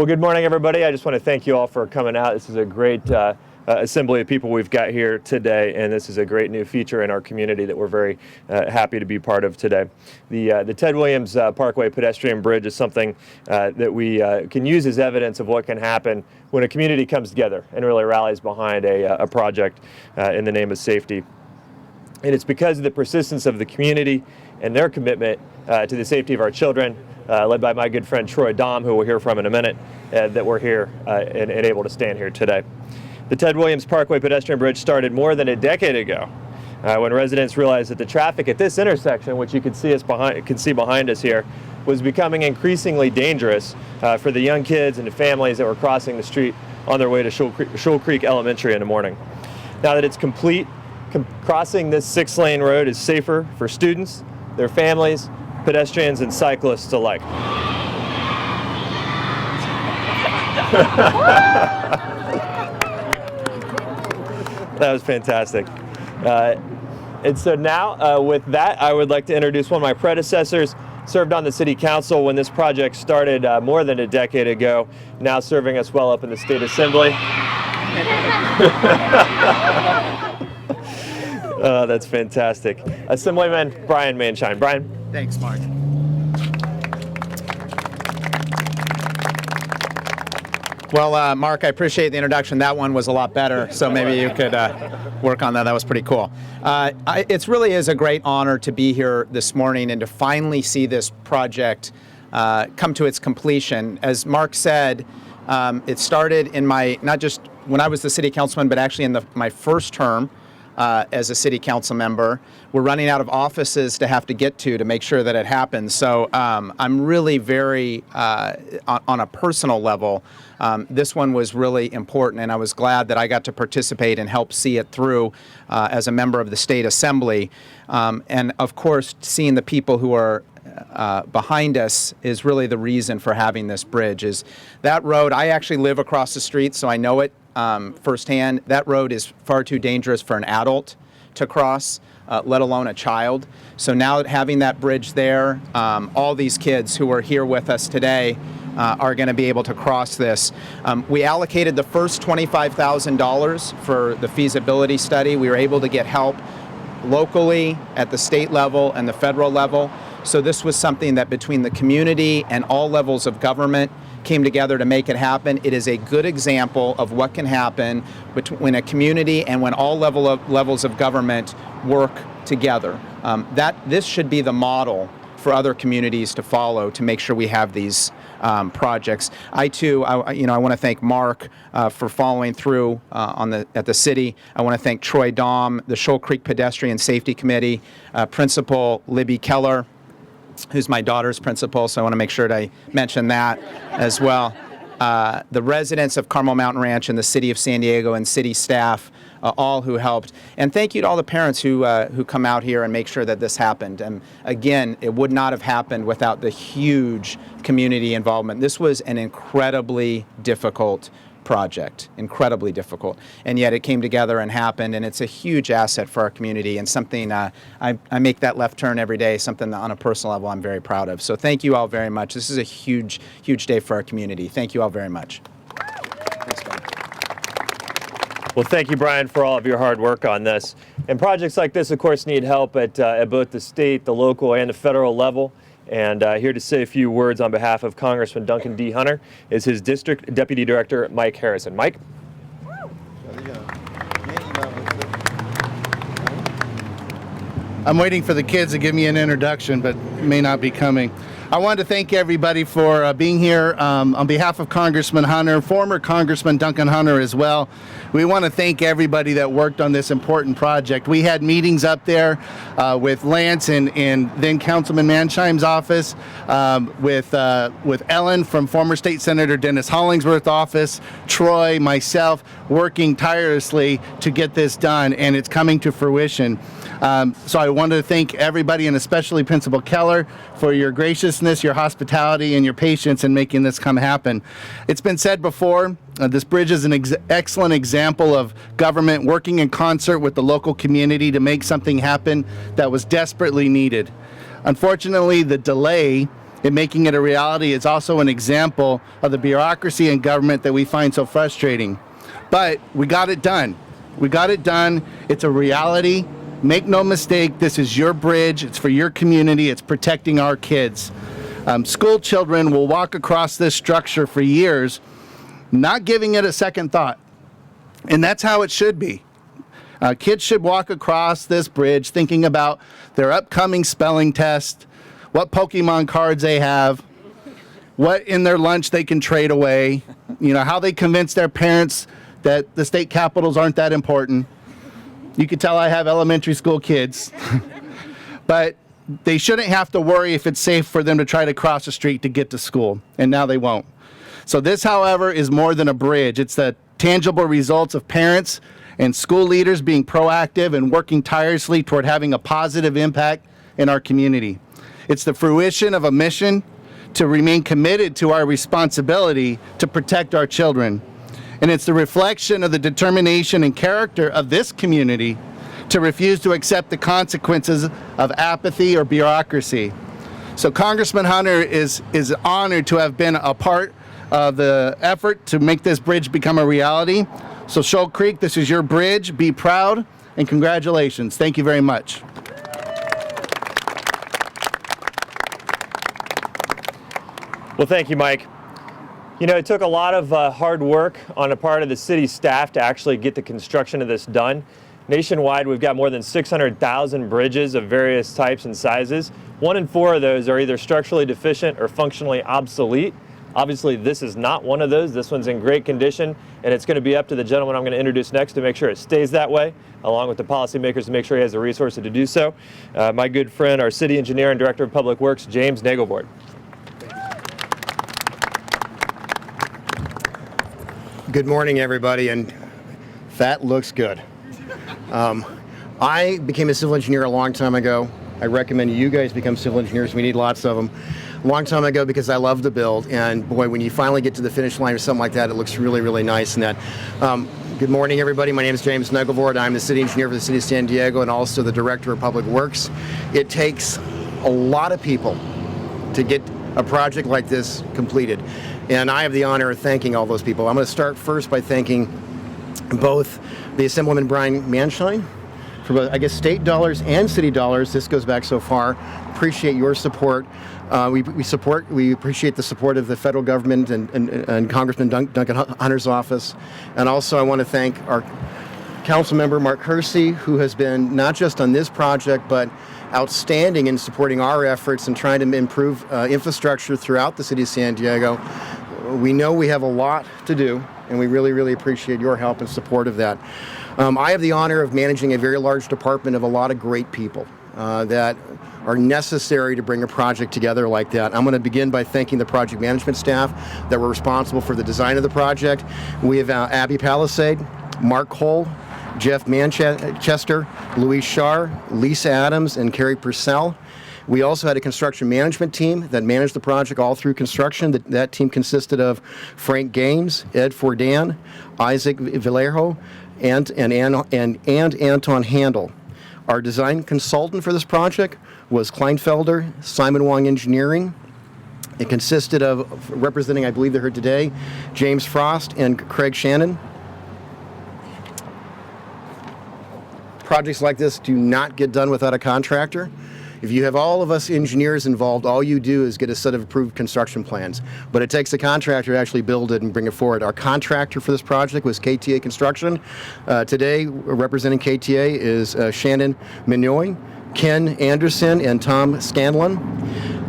Well, good morning, everybody. I just want to thank you all for coming out. This is a great assembly of people we've got here today, and this is a great new feature in our community that we're very happy to be part of today. The Ted Williams Parkway Pedestrian Bridge is something that we can use as evidence of what can happen when a community comes together and really rallies behind a project in the name of safety. And it's because of the persistence of the community and their commitment to the safety of our children, led by my good friend Troy Dahm, who we'll hear from in a minute, that we're here and able to stand here today. The Ted Williams Parkway Pedestrian Bridge started more than a decade ago when residents realized that the traffic at this intersection, which you can see behind us here, was becoming increasingly dangerous for the young kids and the families that were crossing the street on their way to Shoal Creek Elementary in the morning. Now that it's complete, crossing this 6-lane road is safer for students, their families, pedestrians, and cyclists alike. That was fantastic. And so now, with that, I would like to introduce one of my predecessors. Served on the City Council when this project started more than a decade ago, now serving us well up in the State Assembly. Oh, that's fantastic. Assemblymember Brian Maienschein. Brian? Thanks, Mark. Well, Mark, I appreciate the introduction. That one was a lot better, so maybe you could work on that. That was pretty cool. It really is a great honor to be here this morning and to finally see this project come to its completion. As Mark said, it started in not just when I was the city councilman, but actually in my first term as a city council member. We're running out of offices to have to get to make sure that it happens. So I'm really very, on a personal level, this one was really important, and I was glad that I got to participate and help see it through as a member of the State Assembly. And of course, seeing the people who are behind us is really the reason for having this bridge. Is that road, I actually live across the street, so I know it firsthand. That road is far too dangerous for an adult to cross, let alone a child. So now having that bridge there, all these kids who are here with us today are going to be able to cross this. We allocated the first $25,000 for the feasibility study. We were able to get help locally at the state level and the federal level. So this was something that between the community and all levels of government came together to make it happen. It is a good example of what can happen when a community and when all levels of government work together. This should be the model for other communities to follow to make sure we have these projects. I want to thank Mark for following through at the city. I want to thank Troy Dahm, the Shoal Creek Pedestrian Safety Committee, Principal Libby Keller, who's my daughter's principal, so I want to make sure that I mention that as well. The residents of Carmel Mountain Ranch and the City of San Diego and city staff, all who helped. And thank you to all the parents who come out here and make sure that this happened. And again, it would not have happened without the huge community involvement. This was an incredibly difficult project, incredibly difficult, and yet it came together and happened, and it's a huge asset for our community and something I make that left turn every day, something that on a personal level I'm very proud of. So thank you all very much. This is a huge day for our community. Thank you all very much. Thanks, Brian. Well, thank you, Brian, for all of your hard work on this. And projects like this, of course, need help at both the state, the local, and the federal level. And here to say a few words on behalf of Congressman Duncan D. Hunter is his District Deputy Director, Mike Harrison. Mike? I'm waiting for the kids to give me an introduction, but may not be coming. I wanted to thank everybody for being here on behalf of Congressman Hunter, former Congressman Duncan Hunter as well. We want to thank everybody that worked on this important project. We had meetings up there with Lance and then Councilman Maienschein's office, with Ellen from former State Senator Dennis Hollingsworth's office, Troy, myself, working tirelessly to get this done, and it's coming to fruition. So I wanted to thank everybody, and especially Principal Keller, for your graciousness, your hospitality, and your patience in making this happen. It's been said before, this bridge is an excellent example of government working in concert with the local community to make something happen that was desperately needed. Unfortunately, the delay in making it a reality. It's also an example of the bureaucracy in government that we find so frustrating. But we got it done. We got it done. It's a reality. Make no mistake, this is your bridge. It's for your community. It's protecting our kids. School children will walk across this structure for years, not giving it a second thought. And that's how it should be. Kids should walk across this bridge thinking about their upcoming spelling test, what Pokemon cards they have, what in their lunch they can trade away, how they convince their parents that the state capitals aren't that important. You can tell I have elementary school kids. But they shouldn't have to worry if it's safe for them to try to cross the street to get to school, and now they won't. So this, however, is more than a bridge. It's the tangible results of parents and school leaders being proactive and working tirelessly toward having a positive impact in our community. It's the fruition of a mission to remain committed to our responsibility to protect our children. And it's the reflection of the determination and character of this community to refuse to accept the consequences of apathy or bureaucracy. So Congressman Hunter is honored to have been a part of the effort to make this bridge become a reality. So Shoal Creek, this is your bridge. Be proud and congratulations. Thank you very much. Well, thank you, Mike. It took a lot of hard work on the part of the city staff to actually get the construction of this done. Nationwide, we've got more than 600,000 bridges of various types and sizes. 1 in 4 of those are either structurally deficient or functionally obsolete. Obviously, this is not one of those. This one's in great condition, and it's going to be up to the gentleman I'm going to introduce next to make sure it stays that way, along with the policymakers to make sure he has the resources to do so. My good friend, our city engineer and director of public works, James Nagelvoort. Good morning, everybody, and that looks good. I became a civil engineer a long time ago. I recommend you guys become civil engineers. We need lots of them. A long time ago because I love to build, and boy, when you finally get to the finish line or something like that, it looks really, really nice. And that. Good morning, everybody. My name is James Nagelvoort. I'm the city engineer for the city of San Diego and also the director of public works. It takes a lot of people to get a project like this completed. And I have the honor of thanking all those people. I'm going to start first by thanking both the Assemblymember Brian Maienschein for both, I guess, state dollars and city dollars. This goes back so far. Appreciate your support. We appreciate the support of the federal government and Congressman Duncan Hunter's office. And also I want to thank our Councilmember Mark Kersey, who has been not just on this project, but outstanding in supporting our efforts and trying to improve infrastructure throughout the city of San Diego. We know we have a lot to do, and we really, really appreciate your help and support of that. I have the honor of managing a very large department of a lot of great people that are necessary to bring a project together like that. I'm going to begin by thanking the project management staff that were responsible for the design of the project. We have Abby Palisade, Mark Cole, Jeff Manchester, Louise Shar, Lisa Adams, and Carrie Purcell. We also had a construction management team that managed the project all through construction. That team consisted of Frank Gaines, Ed Fordan, Isaac Vallejo, and Anton Handel. Our design consultant for this project was Kleinfelder, Simon Wong Engineering. It consisted of, representing, I believe they're here today, James Frost and Craig Shannon. Projects like this do not get done without a contractor. If you have all of us engineers involved, all you do is get a set of approved construction plans. But it takes a contractor to actually build it and bring it forward. Our contractor for this project was KTA Construction. Today, representing KTA is Shannon Mignoy, Ken Anderson, and Tom Scanlon.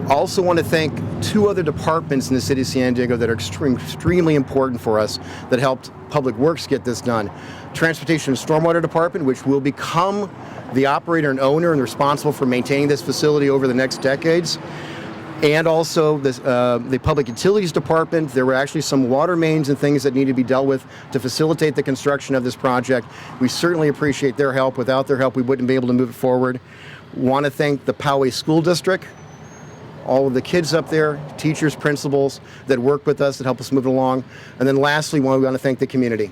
Also want to thank 2 other departments in the city of San Diego that are extremely important for us that helped Public Works get this done. Transportation and Stormwater Department, which will become the operator and owner and responsible for maintaining this facility over the next decades. And also the Public Utilities Department. There were actually some water mains and things that needed to be dealt with to facilitate the construction of this project. We certainly appreciate their help. Without their help, we wouldn't be able to move it forward. Want to thank the Poway School District, all of the kids up there, teachers, principals that work with us, that help us move it along. And then lastly, we want to thank the community.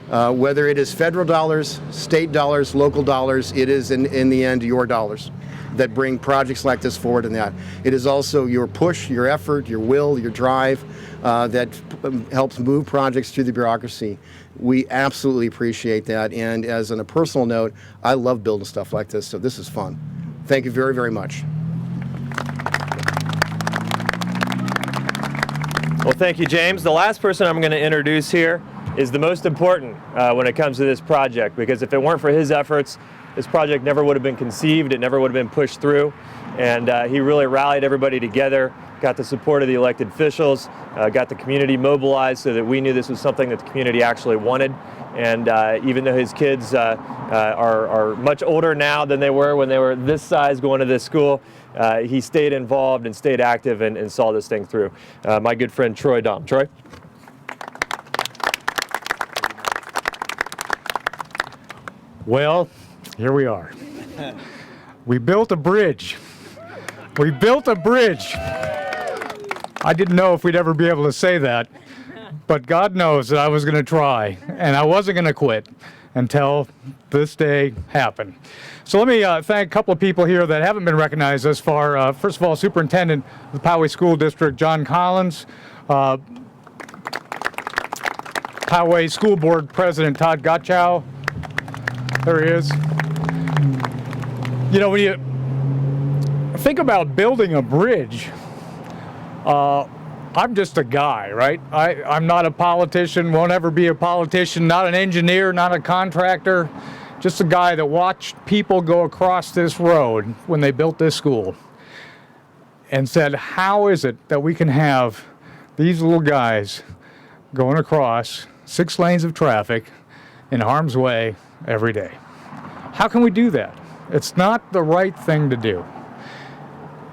Whether it is federal dollars, state dollars, local dollars, it is in the end your dollars that bring projects like this forward, and that it is also your push, your effort, your will, your drive that helps move projects through the bureaucracy. We absolutely appreciate that, and as on a personal note, I love building stuff like this, so this is fun. Thank you very, very much. Well, thank you, James. The last person I'm going to introduce here is the most important when it comes to this project, because if it weren't for his efforts, this project never would have been conceived, it never would have been pushed through, and he really rallied everybody together, got the support of the elected officials, got the community mobilized so that we knew this was something that the community actually wanted. And even though his kids are much older now than they were when they were this size going to this school, he stayed involved and stayed active and saw this thing through. My good friend Troy Dom. Troy? Well, here we are. We built a bridge. We built a bridge. I didn't know if we'd ever be able to say that, but God knows that I was going to try, and I wasn't going to quit until this day happened. So let me thank a couple of people here that haven't been recognized thus far. First of all, Superintendent of the Poway School District, John Collins. Poway School Board President, Todd Gottschall. There he is. You know, when you think about building a bridge, I'm just a guy, right? I'm not a politician, won't ever be a politician, not an engineer, not a contractor, just a guy that watched people go across this road when they built this school and said, how is it that we can have these little guys going across 6 lanes of traffic in harm's way every day? How can we do that? It's not the right thing to do.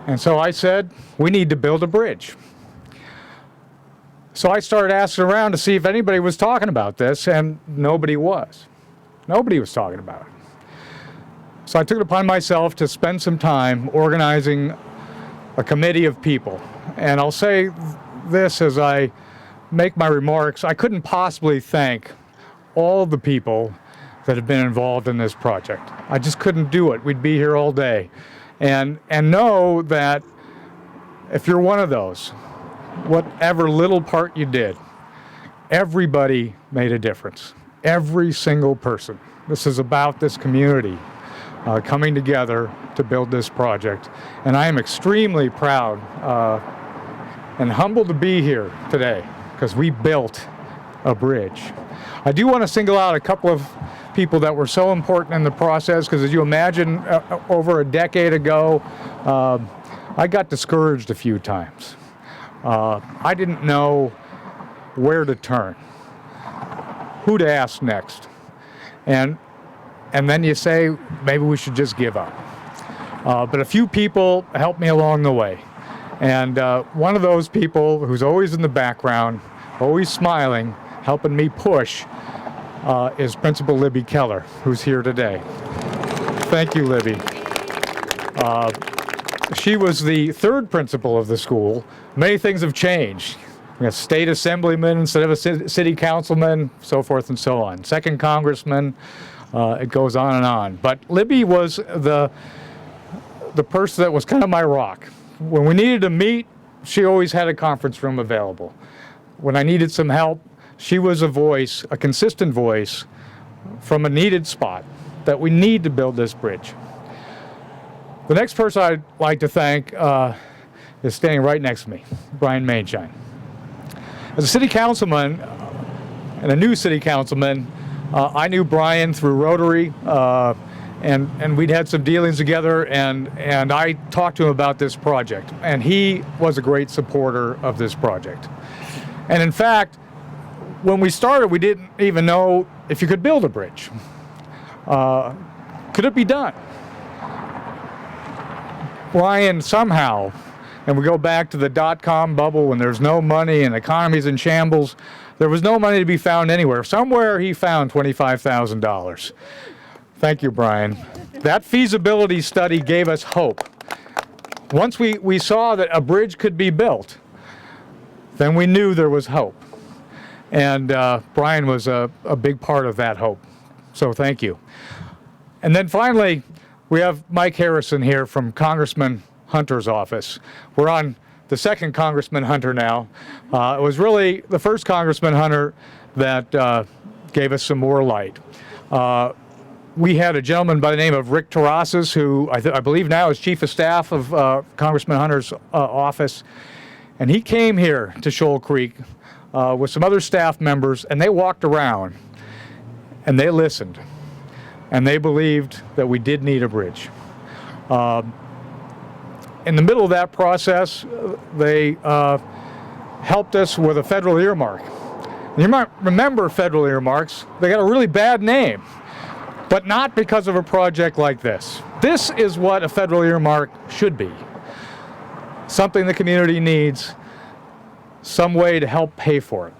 And so I said, we need to build a bridge. So I started asking around to see if anybody was talking about this, and nobody was. Nobody was talking about it. So I took it upon myself to spend some time organizing a committee of people. And I'll say this as I make my remarks, I couldn't possibly thank all the people that have been involved in this project. I just couldn't do it. We'd be here all day. And know that if you're one of those, whatever little part you did, everybody made a difference. Every single person. This is about this community coming together to build this project. And I am extremely proud and humbled to be here today because we built a bridge. I do want to single out a couple of people that were so important in the process, because as you imagine, over a decade ago, I got discouraged a few times. I didn't know where to turn, who to ask next. And then you say, maybe we should just give up. But a few people helped me along the way. And one of those people who's always in the background, always smiling, helping me push, is Principal Libby Keller, who's here today. Thank you, Libby. She was the 3rd principal of the school. Many things have changed. We have state assemblyman instead of a city councilman, so forth and so on. 2nd congressman, it goes on and on. But Libby was the person that was kind of my rock. When we needed to meet, she always had a conference room available. When I needed some help, she was a voice, a consistent voice from a needed spot that we need to build this bridge. The next person I'd like to thank is standing right next to me, Brian Maienschein. As a city councilman and a new city councilman, I knew Brian through Rotary, and we'd had some dealings together, and I talked to him about this project, and he was a great supporter of this project. And in fact, when we started, we didn't even know if you could build a bridge. Could it be done? Brian somehow, and we go back to the dot-com bubble when there's no money and the economy's in shambles, there was no money to be found anywhere. Somewhere he found $25,000. Thank you, Brian. That feasibility study gave us hope. Once we saw that a bridge could be built, then we knew there was hope. And Brian was a big part of that hope. So thank you. And then finally, we have Mike Harrison here from Congressman Hunter's office. We're on the second Congressman Hunter now. It was really the first Congressman Hunter that gave us some more light. We had a gentleman by the name of Rick Terrasas, who I believe now is Chief of Staff of Congressman Hunter's office. And he came here to Shoal Creek with some other staff members, and they walked around, and they listened, and they believed that we did need a bridge. In the middle of that process, they helped us with a federal earmark. You might remember federal earmarks. They got a really bad name, but not because of a project like this. This is what a federal earmark should be. Something the community needs, some way to help pay for it.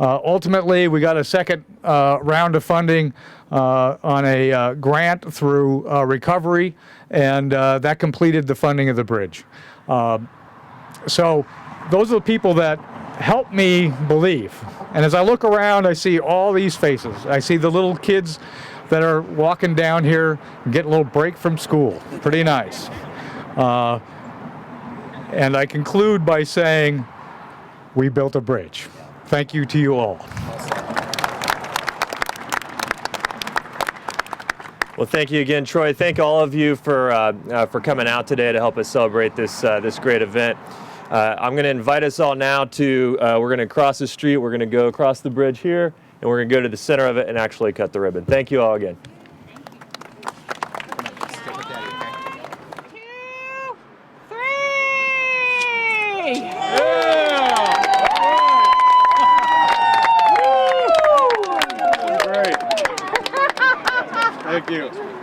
Ultimately, we got a second round of funding on a grant through recovery, and that completed the funding of the bridge. So those are the people that help me believe. And as I look around, I see all these faces. I see the little kids that are walking down here and get a little break from school. Pretty nice. And I conclude by saying, we built a bridge. Thank you to you all. Well, thank you again, Troy. Thank all of you for coming out today to help us celebrate this great event. I'm going to invite us all now to, we're going to cross the street, we're going to go across the bridge here, and we're going to go to the center of it and actually cut the ribbon. Thank you all again.